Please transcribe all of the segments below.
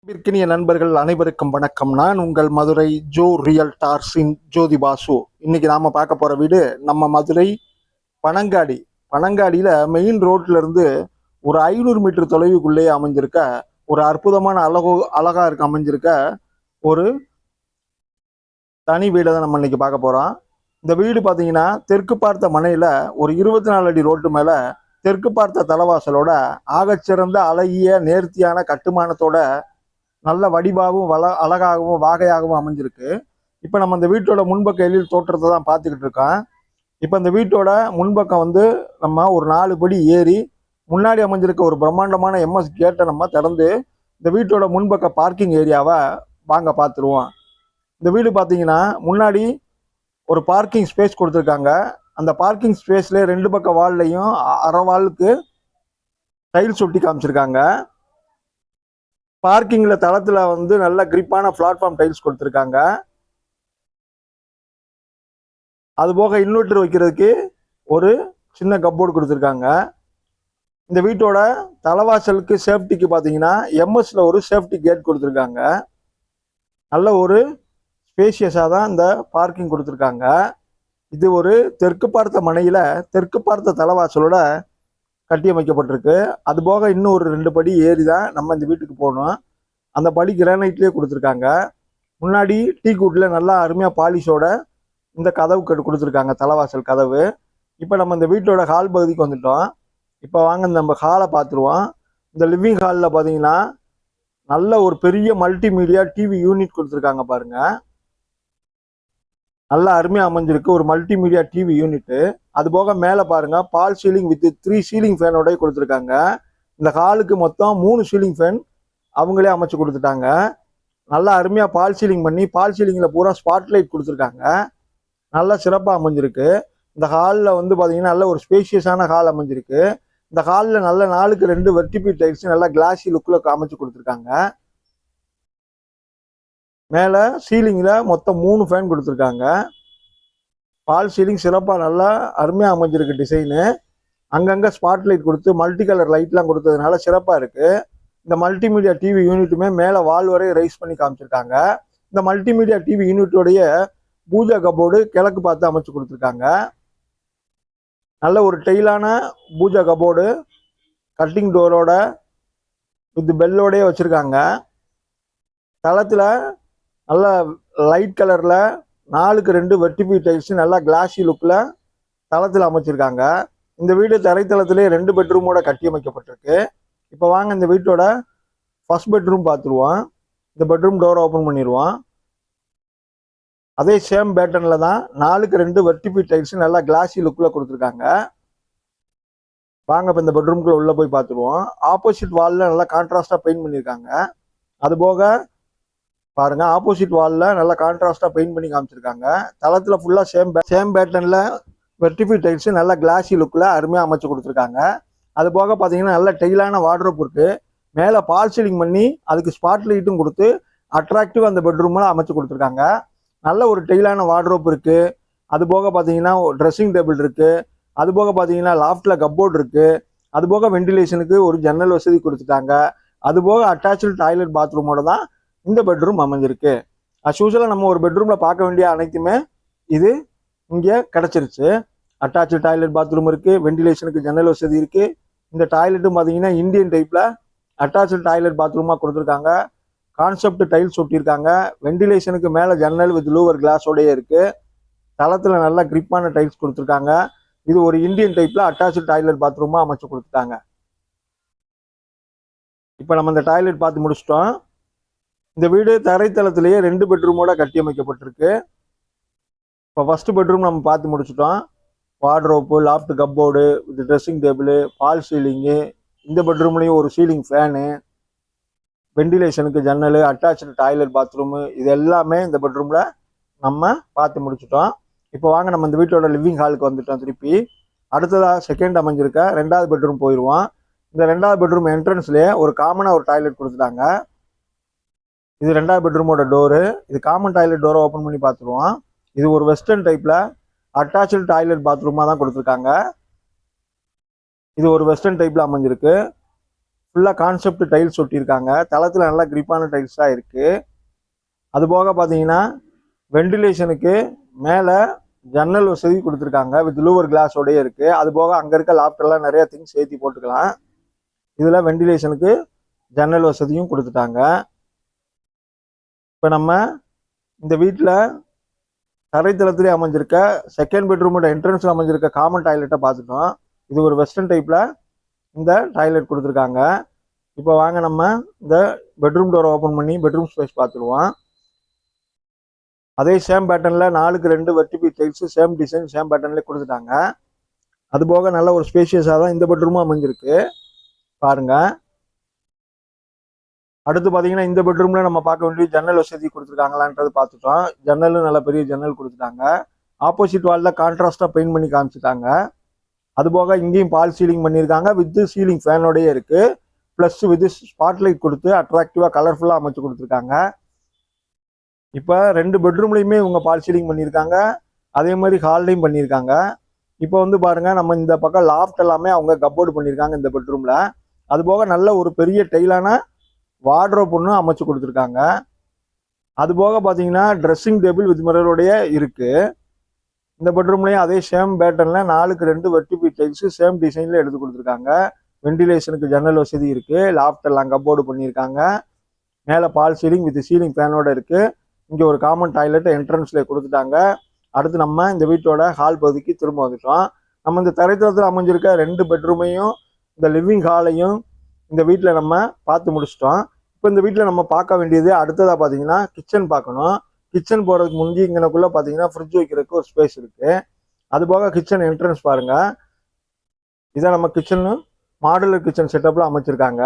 பிற்கினிய நண்பர்கள் அனைவருக்கும் வணக்கம். நான் உங்கள் மதுரை ஜோ ரியல்டார்ஸின் ஜோதி பாசு. இன்னைக்கு நாம பார்க்க போற வீடு நம்ம மதுரை பனங்காடி. பனங்காடியில மெயின் ரோட்ல இருந்து ஒரு 500 மீட்டர் தொலைவுக்குள்ளேயே அமைஞ்சிருக்க ஒரு அற்புதமான அழகா இருக்கு அமைஞ்சிருக்க ஒரு தனி வீடை தான் நம்ம இன்னைக்கு பார்க்க போறோம். இந்த வீடு பார்த்தீங்கன்னா தெற்கு பார்த்த மனையில ஒரு 24 அடி ரோட்டு மேல தெற்கு பார்த்த தலைவாசலோட ஆகச்சிறந்த அழகிய நேர்த்தியான கட்டுமானத்தோட நல்ல வடிவாகவும் அழகாகவும் வாகையாகவும் அமைஞ்சிருக்கு. இப்போ நம்ம இந்த வீட்டோட முன்பக்க எழில் தோற்றத்தை தான் பார்த்துக்கிட்டு இருக்கோம். இப்போ இந்த வீட்டோட முன்பக்கம் வந்து நம்ம ஒரு 4 படி ஏறி முன்னாடி அமைஞ்சிருக்க ஒரு பிரம்மாண்டமான எம்எஸ் கேட்டை நம்ம திறந்து இந்த வீட்டோட முன்பக்க பார்க்கிங் ஏரியாவை வாங்க பார்த்துருவோம். இந்த வீடு பார்த்தீங்கன்னா முன்னாடி ஒரு பார்க்கிங் ஸ்பேஸ் கொடுத்துருக்காங்க. அந்த பார்க்கிங் ஸ்பேஸ்ல 2 பக்க வால்லையும் அரை வாலுக்கு டைல்ஸ் ஒட்டி காமிச்சிருக்காங்க. பார்க்கிங்ல தளத்துல வந்து நல்ல கிரிப்பான பிளாட்ஃபார்ம் டைல்ஸ் கொடுத்துருக்காங்க. அது போக இன்வெர்டர் வைக்கிறதுக்கு ஒரு சின்ன கப்போர்டு கொடுத்துருக்காங்க. இந்த வீட்டோட தலைவாசலுக்கு சேஃப்டிக்கு பார்த்தீங்கன்னா எம்எஸ்ல ஒரு சேஃப்டி கேட் கொடுத்துருக்காங்க. நல்ல ஒரு ஸ்பேசியஸாக தான் இந்த பார்க்கிங் கொடுத்துருக்காங்க. இது ஒரு தெற்கு பார்த்த மனையில தெற்கு பார்த்த தலைவாசலோட கட்டியமைக்கப்பட்டிருக்கு. அது போக இன்னும் ஒரு 2 படி ஏறி தான் நம்ம இந்த வீட்டுக்கு போகணும். அந்த படி கிரானைட்லேயே கொடுத்துருக்காங்க. முன்னாடி டீ கூட்டில் நல்லா அருமையாக பாலிஷோட இந்த கதவு கொடுத்துருக்காங்க, தலைவாசல் கதவு. இப்போ நம்ம இந்த வீட்டோட ஹால் பகுதிக்கு வந்துட்டோம். இப்போ வாங்க நம்ம ஹாலை பார்த்துருவோம். இந்த லிவிங் ஹாலில் பார்த்தீங்கன்னா நல்ல ஒரு பெரிய மல்டிமீடியா டிவி யூனிட் கொடுத்துருக்காங்க பாருங்க. நல்லா அருமையாக அமைஞ்சிருக்கு ஒரு மல்டிமீடியா டிவி யூனிட்டு. அது போக மேலே பாருங்க பால் சீலிங் வித் 3 சீலிங் ஃபேனோட கொடுத்துருக்காங்க. இந்த ஹாலுக்கு மொத்தம் 3 சீலிங் ஃபேன் அவங்களே அமைச்சு கொடுத்துட்டாங்க. நல்லா அருமையாக பால் சீலிங் பண்ணி பால் சீலிங்கில் பூரா ஸ்பாட்லைட் கொடுத்துருக்காங்க. நல்லா சிறப்பாக அமைஞ்சிருக்கு. இந்த ஹாலில் வந்து பார்த்தீங்கன்னா நல்ல ஒரு ஸ்பேஷியஸான ஹால் அமைஞ்சிருக்கு. இந்த ஹாலில் நல்ல 4க்கு 2 வெர்டிபி டைல்ஸ் நல்லா கிளாஸி லுக்கில் அமைச்சு கொடுத்துருக்காங்க. மேலே சீலிங்கில் மொத்தம் 3 ஃபேன் கொடுத்துருக்காங்க. பால் சீலிங் சிறப்பாக நல்லா அருமையாக அமைஞ்சிருக்கு டிசைனு. அங்கங்கே ஸ்பாட்லைட் கொடுத்து மல்டி கலர் லைட்லாம் கொடுத்ததுனால சிறப்பாக இருக்குது. இந்த மல்டிமீடியா டிவி யூனிட்டுமே மேலே வால் வரை ரைஸ் பண்ணி காமிச்சிருக்காங்க. இந்த மல்டிமீடியா டிவி யூனிட்டோடைய பூஜா கபோர்டு கிழக்கு பார்த்து அமைச்சு கொடுத்துருக்காங்க. நல்ல ஒரு டெய்லான பூஜா கபோர்டு கட்டிங் டோரோட வித் பெல்லோடய வச்சுருக்காங்க. தளத்தில் நல்ல லைட் கலரில் 4க்கு 2 வெர்டிபி டைல்ஸ் நல்லா கிளாஸி லுக்கில் தளத்தில் அமைச்சிருக்காங்க. இந்த வீடு தரைத்தளத்திலே 2 பெட்ரூமோட கட்டியமைக்கப்பட்டிருக்கு. இப்போ வாங்க இந்த வீட்டோட ஃபர்ஸ்ட் பெட்ரூம் பார்த்துருவோம். இந்த பெட்ரூம் டோரை ஓப்பன் பண்ணிடுவோம். அதே சேம் பேட்டர்னில் தான் 4க்கு 2 வெர்டிபி டைல்ஸ் நல்லா கிளாஸி லுக்கில் கொடுத்துருக்காங்க. வாங்க இப்போ இந்த பெட்ரூம்குள்ளே உள்ளே போய் பார்த்துருவோம். ஆப்போசிட் வாலில் நல்லா கான்ட்ராஸ்டாக பெயிண்ட் பண்ணியிருக்காங்க. அது போக பாருங்க ஆப்போசிட் வாலில் நல்லா கான்ட்ராஸ்டாக பெயிண்ட் பண்ணி காமிச்சிருக்காங்க. தளத்தில் ஃபுல்லாக சேம் பேட்டர்னில் வெர்டிபி டைல்ஸ் நல்லா கிளாஸி லுக்கில் அருமையாக அமைச்சு கொடுத்துருக்காங்க. அது போக பார்த்தீங்கன்னா நல்ல டெய்லான வார்ட்ரோப் இருக்குது. மேலே பால் சீலிங் பண்ணி அதுக்கு ஸ்பாட் லைட்டும் கொடுத்து அட்ராக்டிவ் அந்த பெட்ரூமில் அமைச்சு கொடுத்துருக்காங்க. நல்ல ஒரு டெய்லான வார்ட்ரோப் இருக்குது. அது போக பார்த்தீங்கன்னா ட்ரெஸ்ஸிங் டேபிள் இருக்குது. அது போக பார்த்தீங்கன்னா லாஃப்டில் கப்போர்ட் இருக்குது. அது போக வெண்டிலேஷனுக்கு ஒரு ஜன்னல் வசதி கொடுத்துட்டாங்க. அது போக அட்டாச்சு டாய்லெட் பாத்ரூமோட தான் இந்த பெட்ரூம் அமைஞ்சிருக்கு. யூஸ்வலாக நம்ம ஒரு பெட்ரூமில் பார்க்க வேண்டிய அனைத்துமே இது இங்கே கிடச்சிருச்சு. அட்டாச்சு டாய்லெட் பாத்ரூம் இருக்குது, வெண்டிலேஷனுக்கு ஜன்னல் வசதி இருக்குது. இந்த டாய்லெட்டும் பார்த்தீங்கன்னா இந்தியன் டைப்பில் அட்டாச்சு டாய்லெட் பாத்ரூமாக கொடுத்துருக்காங்க. Concept tiles ஒட்டியிருக்காங்க. வெண்டிலேஷனுக்கு மேலே ஜன்னல் வித் லூவர் கிளாஸோடய இருக்குது. தளத்தில் நல்லா கிரிப்பான டைல்ஸ் கொடுத்துருக்காங்க. இது ஒரு இந்தியன் டைப்பில் அட்டாச்சு டாய்லெட் பாத்ரூமாக அமைச்சு கொடுத்துட்டாங்க. இப்போ நம்ம இந்த டாய்லெட் பார்த்து முடிச்சிட்டோம். இந்த வீடு தரைத்தளத்திலேயே 2 பெட்ரூமோட கட்டியமைக்கப்பட்டிருக்கு. இப்போ ஃபர்ஸ்ட் பெட்ரூம் நம்ம பார்த்து முடிச்சிட்டோம். Wardrobe, loft cupboard with dressing table, false ceiling, இந்த பெட்ரூம்லேயும் ஒரு சீலிங் ஃபேனு, வெண்டிலேஷனுக்கு ஜன்னல், அட்டாச்சு டாய்லெட் பாத்ரூமு, இது எல்லாமே இந்த பெட்ரூமில் நம்ம பார்த்து முடிச்சிட்டோம். இப்போ வாங்க நம்ம இந்த வீட்டோட லிவிங் ஹாலுக்கு வந்துட்டோம். திருப்பி அடுத்ததாக செகண்ட் அமைஞ்சிருக்க 2வது பெட்ரூம் போயிடுவோம். இந்த 2வது பெட்ரூம் என்ட்ரன்ஸ்லேயே ஒரு காமனாக ஒரு டாய்லெட் கொடுத்துட்டாங்க. இது 2வது பெட்ரூமோட டோரு. இது காமன் டாய்லெட் டோரை ஓப்பன் பண்ணி பார்த்துருவோம். இது ஒரு வெஸ்டர்ன் டைப்பில் அட்டாச்சு டாய்லெட் பாத்ரூமாக தான் கொடுத்துருக்காங்க. இது ஒரு வெஸ்டர்ன் டைப்பில் அமைஞ்சிருக்கு. ஃபுல்லாக கான்செப்ட் டைல்ஸ் ஒட்டியிருக்காங்க. தளத்தில் நல்லா கிரிப்பான டைல்ஸாக இருக்குது. அது போக பார்த்தீங்கன்னா வெண்டிலேஷனுக்கு மேலே ஜன்னல் வசதி கொடுத்துருக்காங்க. வித் லூவர் கிளாஸோடய இருக்குது. அது போக அங்கே இருக்க லாப்டர்லாம் நிறைய திங்ஸ் ஏற்றி போட்டுக்கலாம். இதில் வெண்டிலேஷனுக்கு ஜன்னல் வசதியும் கொடுத்துட்டாங்க. இப்போ நம்ம இந்த வீட்டில் தரைத்தளத்திலே அமைஞ்சிருக்க செகண்ட் பெட்ரூமோட என்ட்ரன்ஸில் அமைஞ்சிருக்க காமன் டாய்லெட்டை பார்த்துட்டோம். இது ஒரு வெஸ்டர்ன் டைப்பில் இந்த டாய்லெட் கொடுத்துருக்காங்க. இப்போ வாங்க நம்ம இந்த பெட்ரூம் டோரை ஓப்பன் பண்ணி பெட்ரூம் ஸ்பேஸ் பார்த்துருவோம். அதே சேம் பேட்டர்னில் 4க்கு 2 வெர்டிபி டைல்ஸு சேம் டிசைன் சேம் பேட்டர்ன்லேயே கொடுத்துட்டாங்க. அது போக நல்ல ஒரு ஸ்பேஷியஸாக தான் இந்த பெட்ரூமும் அமைஞ்சிருக்கு பாருங்க. அடுத்து பார்த்தீங்கன்னா இந்த பெட்ரூமில் நம்ம பார்க்க வேண்டிய ஜன்னல் வசதி கொடுத்துருக்காங்களான்றது பார்த்துட்டோம். ஜன்னலும் நல்ல பெரிய ஜன்னல் கொடுத்துட்டாங்க. ஆப்போசிட் வாலில் கான்ட்ராஸ்டாக பெயிண்ட் பண்ணி காமிச்சிட்டாங்க. அது போக இங்கேயும் பால் சீலிங் பண்ணியிருக்காங்க. வித் சீலிங் ஃபேனோடய இருக்குது. ப்ளஸ் வித் ஸ்பாட்லைட் கொடுத்து அட்ராக்டிவாக கலர்ஃபுல்லாக அமைச்சு கொடுத்துருக்காங்க. இப்போ 2 பெட்ரூம்லையுமே இவங்க பால் சீலிங் பண்ணியிருக்காங்க. அதே மாதிரி ஹால்லையும் பண்ணியிருக்காங்க. இப்போ வந்து பாருங்கள், நம்ம இந்த பக்கம் லாஃப்ட் எல்லாமே அவங்க கப்போர்டு பண்ணியிருக்காங்க இந்த பெட்ரூமில். அது போக நல்ல ஒரு பெரிய டைலான வார்ட்ரோப் ஒன்று அமைச்சு கொடுத்துருக்காங்க. அது போக பார்த்தீங்கன்னா ட்ரெஸ்ஸிங் டேபிள் வித் மிரரோடைய இருக்குது. இந்த பெட்ரூம்லேயும் அதே சேம் பேட்டர்னில் 4க்கு 2 வெர்டிபி டைல்ஸு சேம் டிசைனில் எடுத்து கொடுத்துருக்காங்க. வெண்டிலேஷனுக்கு ஜன்னல் வசதி இருக்குது. லாஃப்ட் எல்லாம் கப்போர்டு பண்ணியிருக்காங்க. மேலே பால் சீலிங் வித் சீலிங் ஃபேனோட இருக்குது. இங்கே ஒரு காமன் டாய்லெட் என்ட்ரன்ஸில் கொடுத்துட்டாங்க. அடுத்து நம்ம இந்த வீட்டோட ஹால் பகுதிக்கு திரும்ப வந்துட்டோம். நம்ம இந்த தரைத்தளத்தில் அமைஞ்சிருக்க 2 பெட்ரூமையும் இந்த லிவிங் ஹாலையும் இந்த வீட்டில் நம்ம பார்த்து முடிச்சிட்டோம். இப்போ இந்த வீட்டில் நம்ம பார்க்க வேண்டியது அடுத்ததாக பார்த்தீங்கன்னா கிச்சன் பார்க்கணும். கிச்சன் போகிறதுக்கு முந்தி இங்கனக்குள்ளே பார்த்தீங்கன்னா ஃப்ரிட்ஜ் வைக்கிறதுக்கு ஒரு ஸ்பேஸ் இருக்குது. அது போக கிச்சன் என்ட்ரன்ஸ் பாருங்கள். இதை நம்ம கிச்சனு மாடுலர் கிச்சன் செட்டப்பில் அமைச்சிருக்காங்க.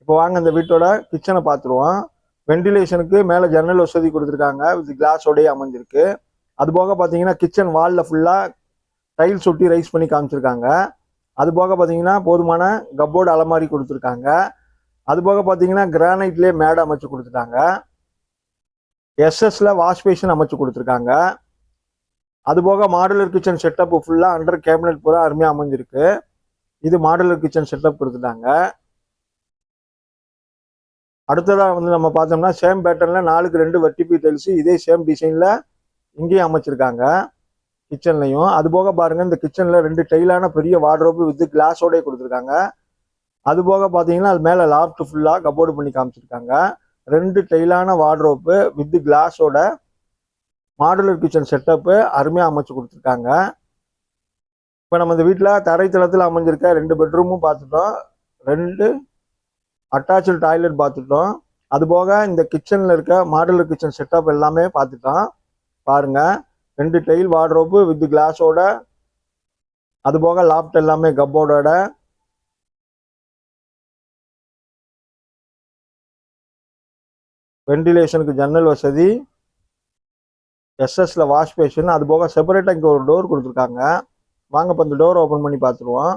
இப்போ வாங்க இந்த வீட்டோட கிச்சனை பார்த்துருவோம். வெண்டிலேஷனுக்கு மேலே ஜன்னல் வசதி கொடுத்துருக்காங்க. வித் கிளாஸோடய அமைஞ்சிருக்கு. அது போக பார்த்தீங்கன்னா கிச்சன் வாலில் ஃபுல்லாக டைல்ஸ் ஒட்டி ரைஸ் பண்ணி காமிச்சிருக்காங்க. அது போக பார்த்தீங்கன்னா போதுமான கப்போர்டு அலமாரி கொடுத்துருக்காங்க. அது போக பார்த்தீங்கன்னா கிரானைட்லேயே மேடை அமைச்சு கொடுத்துட்டாங்க. எஸ்எஸ்ல வாஷ் பேஷன் அமைச்சு கொடுத்துருக்காங்க. அது போக மாடுலர் கிச்சன் செட்டப் ஃபுல்லாக அண்டர் கேபினட் பூரா அருமையாக அமைஞ்சிருக்கு. இது மாடுலர் கிச்சன் செட்டப் கொடுத்துட்டாங்க. அடுத்ததாக வந்து நம்ம பார்த்தோம்னா சேம் பேட்டர்னில் 4க்கு 2 வெர்டிபி டைல்ஸு இதே சேம் டிசைனில் இங்கேயும் அமைச்சிருக்காங்க கிச்சன்லையும். அது போக பாருங்கள், இந்த கிச்சனில் 2 டைலான பெரிய வார்ட்ரோப்பு வித் கிளாஸோடய கொடுத்துருக்காங்க. அது போக பார்த்தீங்கன்னா அது மேலே லாஃப்ட் ஃபுல்லாக கப்போர்டு பண்ணி காமிச்சிருக்காங்க. 2 டைலான வார்ட்ரோப்பு வித் கிளாஸோட மாடுலர் கிச்சன் செட்டப்பு அருமையாக அமைச்சு கொடுத்துருக்காங்க. இப்போ நம்ம இந்த வீட்டில் தரைத்தளத்தில் அமைஞ்சிருக்க 2 பெட்ரூமும் பார்த்துட்டோம். 2 அட்டாச்சு டாய்லெட் பார்த்துட்டோம். அது போக இந்த கிச்சனில் இருக்க மாடுலர் கிச்சன் செட்டப் எல்லாமே பார்த்துட்டோம். பாருங்க, 2 டைல் வார்ட்ரோப்பு வித் கிளாஸோட, அது போக லாஃப்ட் எல்லாமே கப்போர்டோட, வெண்டிலேஷனுக்கு ஜன்னல் வசதி, எஸ்எஸ்ல வாஷ் பேஷன், அது போக செப்பரேட்டாக இங்கே ஒரு டோர் கொடுத்துருக்காங்க. வாங்க இப்போ இந்த டோர் ஓப்பன் பண்ணி பார்த்துருவோம்.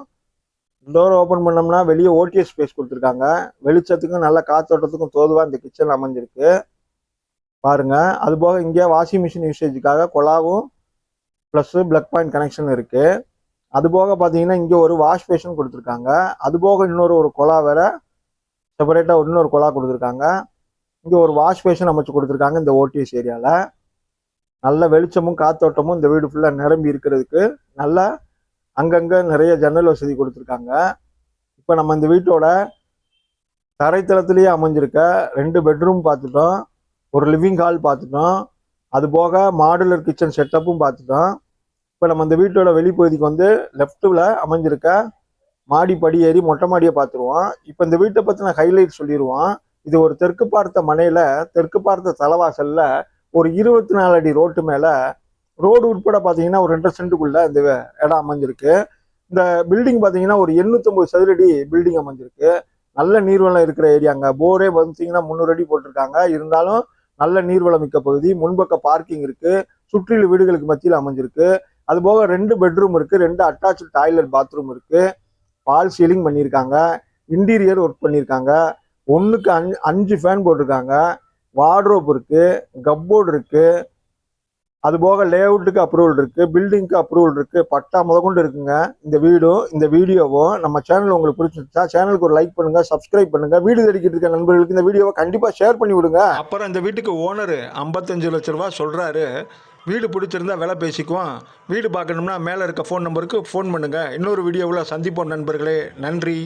டோர் ஓப்பன் பண்ணோம்னா வெளியே ஓடிஎஸ் ஸ்பேஸ் கொடுத்துருக்காங்க. வெளிச்சத்துக்கும் நல்ல காத்தோட்டத்துக்கும் தோதுவாக இந்த கிச்சன் அமைஞ்சிருக்கு பாருங்க. அது போக இங்கே வாஷிங் மிஷின் யூசேஜுக்காக கொலாவும் ப்ளஸ் பிளக் பாயிண்ட் கனெக்ஷன் இருக்கு. அது போக பார்த்தீங்கன்னா இங்கே ஒரு வாஷ் பேஷன் கொடுத்துருக்காங்க. அது போக ஒரு கொலா வேற செப்பரேட்டாக இன்னொரு கொலா கொடுத்துருக்காங்க. இங்கே ஒரு வாஷ் பேஷன் அமைச்சு கொடுத்துருக்காங்க. இந்த ஓடிஎஸ் ஏரியாவில் நல்ல வெளிச்சமும் காத்தோட்டமும் இந்த வீடு ஃபுல்லாக நிரம்பி இருக்கிறதுக்கு நல்ல அங்கங்கே நிறைய ஜன்னல் வசதி கொடுத்துருக்காங்க. இப்போ நம்ம இந்த வீட்டோட தரைத்தளத்திலேயே அமைஞ்சிருக்க 2 பெட்ரூம் பார்த்துட்டோம், ஒரு லிவிங் ஹால் பார்த்துட்டோம், அது போக மாடுலர் கிச்சன் செட்டப்பும் பார்த்துட்டோம். இப்போ நம்ம இந்த வீட்டோட வெளிப்பகுதிக்கு வந்து லெஃப்ட்டில் அமைஞ்சிருக்க மாடி படி ஏறி மொட்டை மாடியை பார்த்துருவோம். இப்போ இந்த வீட்டை பற்றின ஹைலைட் சொல்லிடுவோம். இது ஒரு தெற்கு பார்த்த மனையில் தெற்கு பார்த்த தலைவாசலில் ஒரு 24 அடி ரோட்டு மேலே ரோடு உட்பட பார்த்தீங்கன்னா ஒரு 2 சென்ட்டுக்குள்ள இந்த இடம் அமைஞ்சிருக்கு. இந்த பில்டிங் பார்த்தீங்கன்னா ஒரு 850 சதுரடி பில்டிங் அமைஞ்சிருக்கு. நல்ல நீர்வளம் இருக்கிற ஏரியாங்க. போரே பார்த்தீங்கன்னா 300 அடி போட்டிருக்காங்க. இருந்தாலும் நல்ல நீர்வளம் மிக்க பகுதி. முன்பக்க பார்க்கிங் இருக்கு. சுற்றில வீடுகளுக்கு மத்தியில் அமைஞ்சிருக்கு. அது போக 2 பெட்ரூம் இருக்கு. 2 அட்டாச்சு டாய்லெட் பாத்ரூம் இருக்கு. பால் சீலிங் பண்ணியிருக்காங்க. இன்டீரியர் ஒர்க் பண்ணியிருக்காங்க. 1க்கு 5 ஃபேன் போட்டிருக்காங்க. வார்ட்ரோப் இருக்கு, கப்போர்டு இருக்கு, அது போக லேஅவுட்டுக்கு அப்ரூவல் இருக்கு, பில்டிங்க்கு அப்ரூவல் இருக்கு, பட்டா முதற்கொண்டு இருக்குங்க. இந்த வீடியோவும் நம்ம சேனல் உங்களுக்கு பிடிச்சிருச்சா சேனலுக்கு ஒரு லைக் பண்ணுங்க, சப்ஸ்கிரைப் பண்ணுங்க. வீடு தேடிக்கிட்டு இருக்க நண்பர்களுக்கு இந்த வீடியோவை கண்டிப்பா ஷேர் பண்ணி விடுங்க. அப்புறம் இந்த வீட்டுக்கு ஓனர் 55 லட்ச ரூபா சொல்றாரு. வீடு பிடிச்சிருந்தா விலை பேசிக்குவோம். வீடு பார்க்கணும்னா மேலே இருக்க ஃபோன் நம்பருக்கு ஃபோன் பண்ணுங்க. இன்னொரு வீடியோவில் சந்திப்போம் நண்பர்களே. நன்றி.